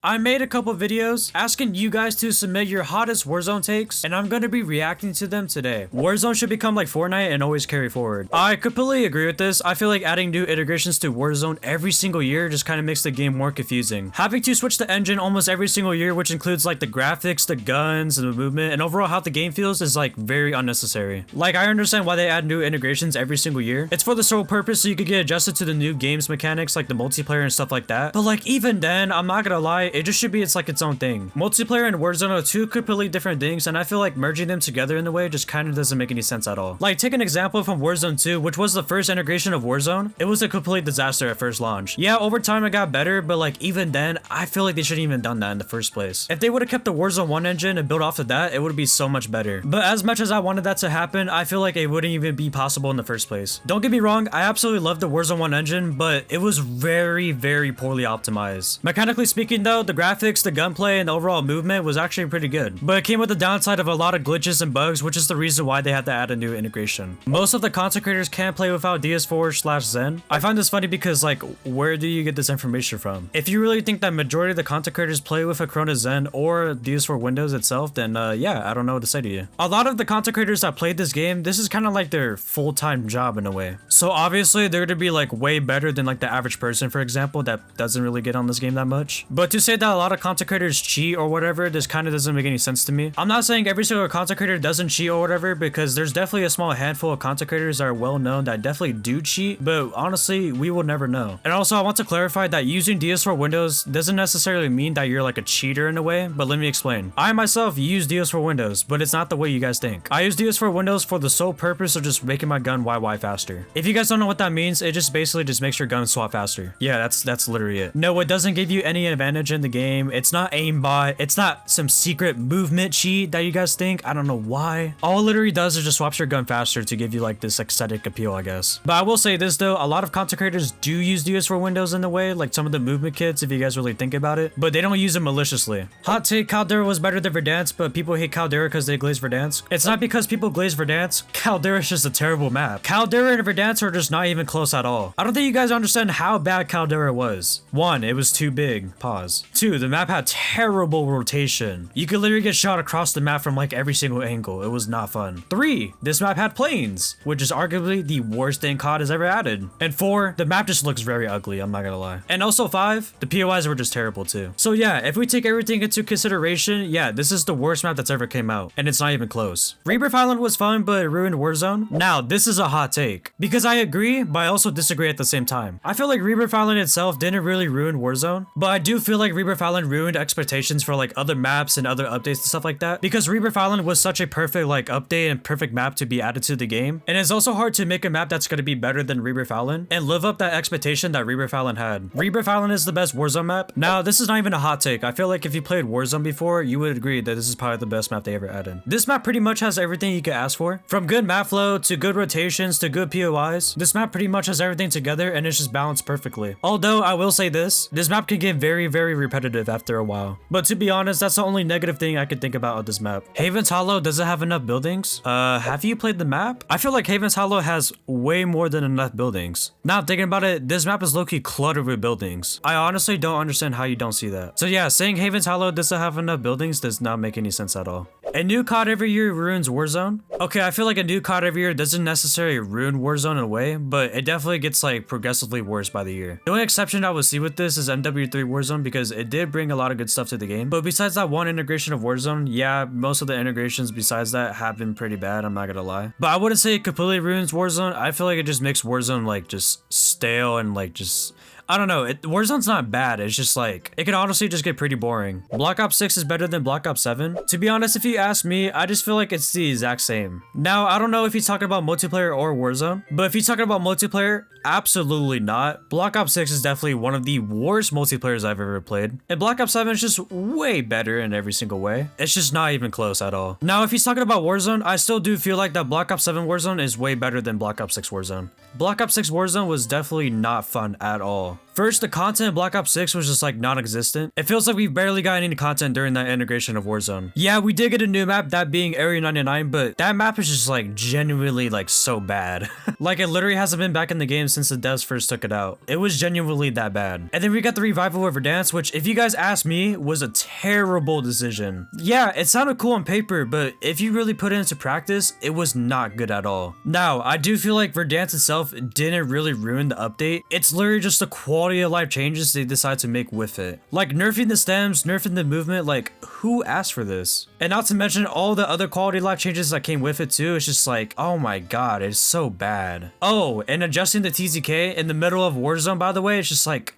I made a couple videos asking you guys to submit your hottest Warzone takes, and I'm gonna be reacting to them today. Warzone should become like Fortnite and always carry forward. I completely agree with this. I feel like adding new integrations to Warzone every single year just kind of makes the game more confusing. Having to switch the engine almost every single year, which includes like the graphics, the guns, and the movement, and overall how the game feels is like very unnecessary. Like, I understand why they add new integrations every single year. It's for the sole purpose so you could get adjusted to the new game's mechanics like the multiplayer and stuff like that. But like, even then, I'm not gonna lie, it just should be its own thing. Multiplayer and Warzone are two completely different things, and I feel like merging them together in a way just kind of doesn't make any sense at all. Like, take an example from Warzone 2, which was the first integration of Warzone. It was a complete disaster at first launch. Yeah, over time it got better, but like, even then, I feel like they shouldn't even done that in the first place. If they would have kept the Warzone 1 engine and built off of that, it would be so much better. But as much as I wanted that to happen, I feel like it wouldn't even be possible in the first place. Don't get me wrong, I absolutely love the Warzone 1 engine, but it was very, very poorly optimized. Mechanically speaking though, the graphics, the gunplay, and the overall movement was actually pretty good. But it came with the downside of a lot of glitches and bugs, which is the reason why they had to add a new integration. Most of the content creators can't play without DS4/Zen. I find this funny because like, where do you get this information from? If you really think that majority of the content creators play with a Corona Zen or DS4 Windows itself, then yeah, I don't know what to say to you. A lot of the content creators that played this game, this is kind of like their full-time job in a way. So obviously they're gonna be like way better than like the average person, for example, that doesn't really get on this game that much. But to say that a lot of content creators cheat or whatever, this kind of doesn't make any sense to me. I'm not saying every single content creator doesn't cheat or whatever, because there's definitely a small handful of content creators that are well known that definitely do cheat, but honestly, we will never know. And also, I want to clarify that using DS4 Windows doesn't necessarily mean that you're like a cheater in a way, but let me explain. I myself use DS4 Windows, but it's not the way you guys think. I use DS4 Windows for the sole purpose of just making my gun YY faster. If you guys don't know what that means, it just basically just makes your gun swap faster. Yeah, that's literally it. No, it doesn't give you any advantage in the game. It's not aimbot. It's not some secret movement cheat that you guys think. I don't know why. All it literally does is just swaps your gun faster to give you like this aesthetic appeal, I guess. But I will say this though, a lot of content creators do use DS4 Windows in the way, like some of the movement kits if you guys really think about it, but they don't use it maliciously. Hot take, Caldera was better than Verdansk, but people hate Caldera because they glaze Verdansk. It's not because people glaze Verdansk. Caldera is just a terrible map. Caldera and Verdansk are just not even close at all. I don't think you guys understand how bad Caldera was. 1, it was too big. Pause. 2, the map had terrible rotation. You could literally get shot across the map from like every single angle. It was not fun. 3, this map had planes, which is arguably the worst thing COD has ever added. And 4, the map just looks very ugly, I'm not gonna lie. And also 5, the POIs were just terrible too. So yeah, if we take everything into consideration, yeah, this is the worst map that's ever came out, and it's not even close. Rebirth Island was fun, but it ruined Warzone. Now, this is a hot take, because I agree, but I also disagree at the same time. I feel like Rebirth Island itself didn't really ruin Warzone, but I do feel like Rebirth Island ruined expectations for like other maps and other updates and stuff like that, because Rebirth Island was such a perfect like update and perfect map to be added to the game, and it's also hard to make a map that's going to be better than Rebirth Island and live up that expectation that Rebirth Island had. Rebirth Island is the best Warzone map. Now, this is not even a hot take. I feel like if you played Warzone before, you would agree that this is probably the best map they ever added. This map pretty much has everything you could ask for. From good map flow to good rotations to good POIs, this map pretty much has everything together and it's just balanced perfectly. Although, I will say this map can get very, very repetitive after a while. But to be honest, that's the only negative thing I could think about with this map. Haven's Hollow doesn't have enough buildings. Have you played the map? I feel like Haven's Hollow has way more than enough buildings. Now thinking about it, this map is low-key cluttered with buildings. I honestly don't understand how you don't see that. So yeah, saying Haven's Hollow doesn't have enough buildings does not make any sense at all. A new COD every year ruins Warzone. Okay, I feel like a new COD every year doesn't necessarily ruin Warzone in a way, but it definitely gets like progressively worse by the year. The only exception I would see with this is MW3 Warzone, because it did bring a lot of good stuff to the game. But besides that one integration of Warzone, yeah, most of the integrations besides that have been pretty bad, I'm not gonna lie. But I wouldn't say it completely ruins Warzone. I feel like it just makes Warzone like just stale and like just, I don't know, Warzone's not bad, it's just like, it can honestly just get pretty boring. Black Ops 6 is better than Black Ops 7. To be honest, if you ask me, I just feel like it's the exact same. Now, I don't know if he's talking about multiplayer or Warzone, but if he's talking about multiplayer, absolutely not. Black Ops 6 is definitely one of the worst multiplayers I've ever played. And Black Ops 7 is just way better in every single way. It's just not even close at all. Now, if he's talking about Warzone, I still do feel like that Black Ops 7 Warzone is way better than Black Ops 6 Warzone. Black Ops 6 Warzone was definitely not fun at all. First, the content in Black Ops 6 was just like non-existent. It feels like we barely got any content during that integration of Warzone. Yeah, we did get a new map, that being Area 99, but that map is just like genuinely like so bad. Like it literally hasn't been back in the game since the devs first took it out. It was genuinely that bad. And then we got the revival of Verdansk, which if you guys ask me was a terrible decision. Yeah, it sounded cool on paper, but if you really put it into practice, it was not good at all. Now, I do feel like Verdansk itself didn't really ruin the update. It's literally just the quality of life changes they decide to make with it. Like nerfing the stems, nerfing the movement, like who asked for this? And not to mention all the other quality of life changes that came with it too. It's just like, oh my god, it's so bad. Oh, and adjusting the TZK in the middle of Warzone, by the way, it's just like,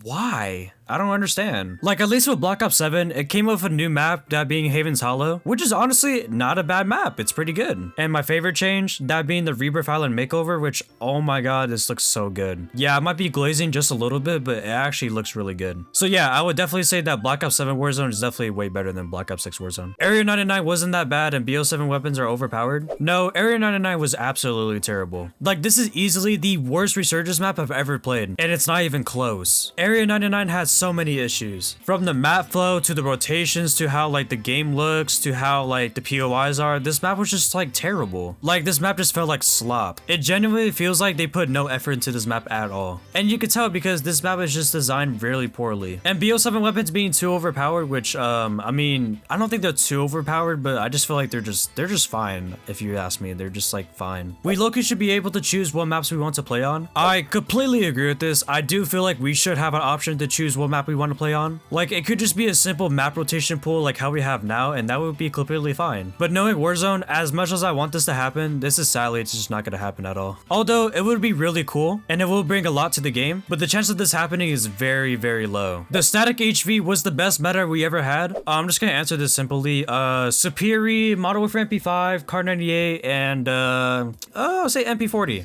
why? I don't understand. Like, at least with Black Ops 7, it came with a new map, that being Haven's Hollow, which is honestly not a bad map. It's pretty good. And my favorite change, that being the Rebirth Island makeover, which, oh my god, this looks so good. Yeah, it might be glazing just a little bit, but it actually looks really good. So yeah, I would definitely say that Black Ops 7 Warzone is definitely way better than Black Ops 6 Warzone. Area 99 wasn't that bad and BO7 weapons are overpowered. No, Area 99 was absolutely terrible. Like, this is easily the worst Resurgence map I've ever played, and it's not even close. Area 99 has so many issues, from the map flow to the rotations to how like the game looks to how like the POIs are. This map was just like terrible. Like this map just felt like slop. It genuinely feels like they put no effort into this map at all, and you could tell because this map is just designed really poorly. And BO7 weapons being too overpowered, which I mean, I don't think they're too overpowered, but I just feel like they're just fine. If you ask me, they're just like fine. We low-key should be able to choose what maps we want to play on. I completely agree with this. I do feel like we should have an option to choose what map we want to play on. Like it could just be a simple map rotation pool like how we have now, and that would be completely fine. But knowing Warzone, as much as I want this to happen, this is sadly it's just not gonna happen at all. Although it would be really cool and it will bring a lot to the game, but the chance of this happening is very, very low. The static HV was the best meta we ever had. I'm just gonna answer this simply. Superi, Modern Warfare MP5, Kar 98, and I'll say MP40.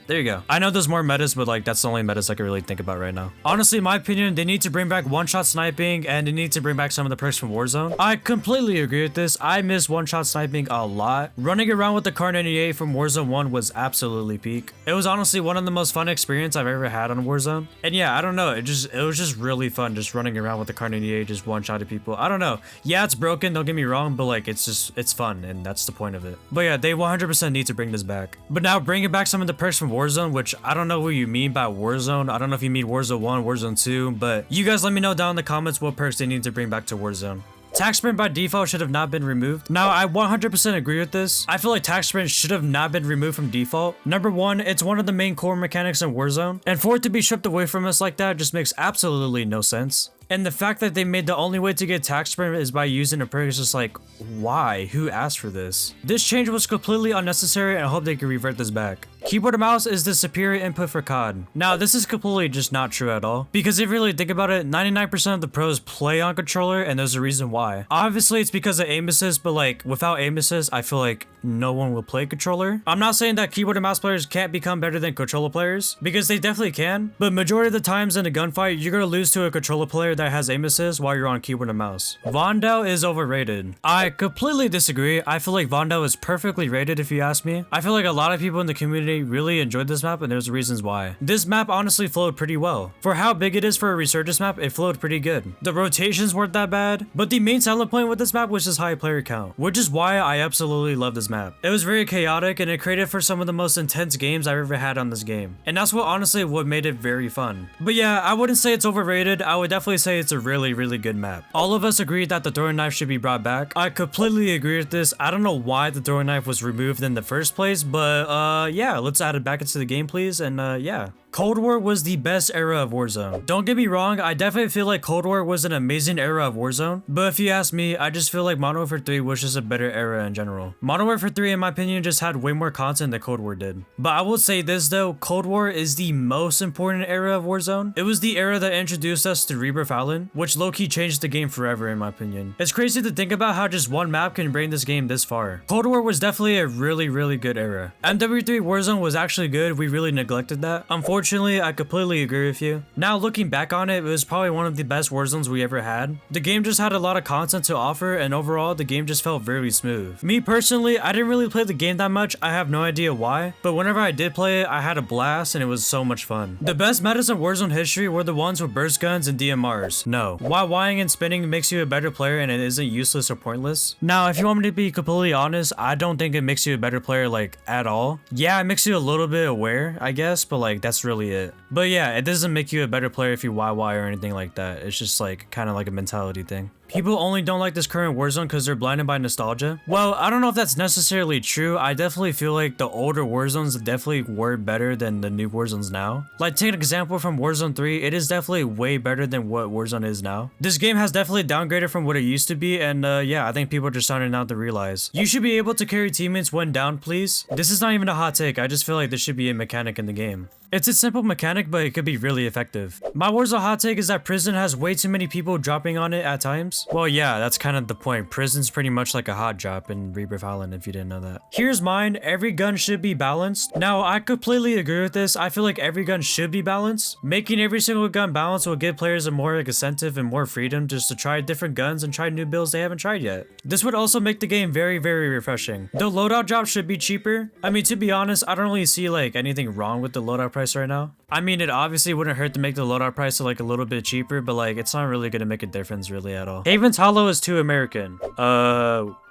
There you go. I know there's more metas, but like that's the only metas I can really think about right now. Honestly, in my opinion, they need to bring back one-shot sniping and they need to bring back some of the perks from Warzone. I completely agree with this. I miss one-shot sniping a lot. Running around with the Kar 98 from Warzone 1 was absolutely peak. It was honestly one of the most fun experience I've ever had on Warzone. And yeah, I don't know. It was just really fun just running around with the Kar 98, just one-shotting people. I don't know. Yeah, it's broken, don't get me wrong, but like it's fun and that's the point of it. But yeah, they 100% need to bring this back. But now bringing back some of the perks from Warzone, which I don't know what you mean by Warzone. I don't know if you mean Warzone 1, Warzone 2, but you guys let me know down in the comments what perks they need to bring back to Warzone. Tax sprint by default should have not been removed. Now, I 100% agree with this. I feel like tax sprint should have not been removed from default. Number one, it's one of the main core mechanics in Warzone, and for it to be stripped away from us like that just makes absolutely no sense. And the fact that they made the only way to get tax sprint is by using a perk is just like, why? Who asked for this? This change was completely unnecessary and I hope they can revert this back. Keyboard and mouse is the superior input for COD. Now, this is completely just not true at all. Because if you really think about it, 99% of the pros play on controller and there's a reason why. Obviously, it's because of aim assist, but like, without aim assist, I feel like no one will play controller. I'm not saying that keyboard and mouse players can't become better than controller players, because they definitely can, but majority of the times in a gunfight, you're gonna lose to a controller player that has aim assist while you're on keyboard and mouse. Vandal is overrated. I completely disagree. I feel like Vandal is perfectly rated if you ask me. I feel like a lot of people in the community really enjoyed this map and there's reasons why. This map honestly flowed pretty well. For how big it is for a Resurgence map, it flowed pretty good. The rotations weren't that bad, but the main selling point with this map was just high player count, which is why I absolutely love this map. It was very chaotic and it created for some of the most intense games I've ever had on this game. And that's what honestly what made it very fun. But yeah, I wouldn't say it's overrated. I would definitely say it's a really good map. All of us agreed that the throwing knife should be brought back. I completely agree with this. I don't know why the throwing knife was removed in the first place, but yeah, let's add it back into the game, please. And yeah. Cold War was the best era of Warzone. Don't get me wrong, I definitely feel like Cold War was an amazing era of Warzone, but if you ask me, I just feel like Modern Warfare 3 was just a better era in general. Modern Warfare 3, in my opinion, just had way more content than Cold War did. But I will say this though, Cold War is the most important era of Warzone. It was the era that introduced us to Rebirth Island, which low-key changed the game forever in my opinion. It's crazy to think about how just one map can bring this game this far. Cold War was definitely a really good era. MW3 Warzone was actually good, we really neglected that. Unfortunately, Unfortunately, I completely agree with you. Now looking back on it, it was probably one of the best Warzones we ever had. The game just had a lot of content to offer, and overall, the game just felt very smooth. Me personally, I didn't really play the game that much. I have no idea why, but whenever I did play it, I had a blast and it was so much fun. The best metas in Warzone history were the ones with burst guns and DMRs. No. Why and spinning makes you a better player and it isn't useless or pointless. Now, if you want me to be completely honest, I don't think it makes you a better player like at all. Yeah, it makes you a little bit aware, I guess, but like that's really it. But yeah, it doesn't make you a better player if you YY or anything like that. It's just like kind of like a mentality thing. People only don't like this current Warzone because they're blinded by nostalgia. Well, I don't know if that's necessarily true. I definitely feel like the older Warzones definitely were better than the new Warzones now. Like, take an example from Warzone 3, it is definitely way better than what Warzone is now. This game has definitely downgraded from what it used to be, and yeah, I think people are just starting now to realize. You should be able to carry teammates when down, please. This is not even a hot take, I just feel like this should be a mechanic in the game. It's a simple mechanic, but it could be really effective. My Warzone hot take is that prison has way too many people dropping on it at times. Well, yeah, that's kind of the point. Prison's pretty much like a hot drop in Rebirth Island, if you didn't know that. Here's mine. Every gun should be balanced. Now, I completely agree with this. I feel like every gun should be balanced. Making every single gun balanced will give players a more incentive and more freedom just to try different guns and try new builds they haven't tried yet. This would also make the game very, very refreshing. The loadout drop should be cheaper. I mean, to be honest, I don't really see like anything wrong with the loadout price right now. I mean, it obviously wouldn't hurt to make the loadout price like a little bit cheaper, but like it's not really gonna make a difference really at all. Haven's Hollow is too American.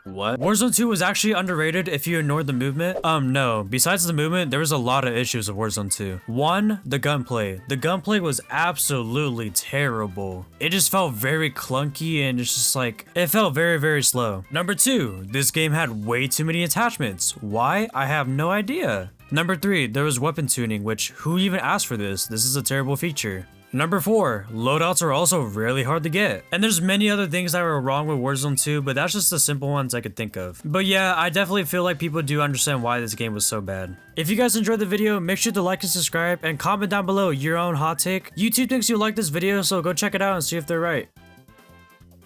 What? Warzone 2 was actually underrated if you ignored the movement. No. Besides the movement, there was a lot of issues with Warzone 2. One, the gunplay. The gunplay was absolutely terrible. It just felt very clunky and it's just like, it felt very, very slow. Number 2, this game had way too many attachments. Why? I have no idea. Number 3, there was weapon tuning, which who even asked for this? This is a terrible feature. Number 4, loadouts are also really hard to get. And there's many other things that were wrong with Warzone 2, but that's just the simple ones I could think of. But yeah, I definitely feel like people do understand why this game was so bad. If you guys enjoyed the video, make sure to like and subscribe and comment down below your own hot take. YouTube thinks you like this video, so go check it out and see if they're right.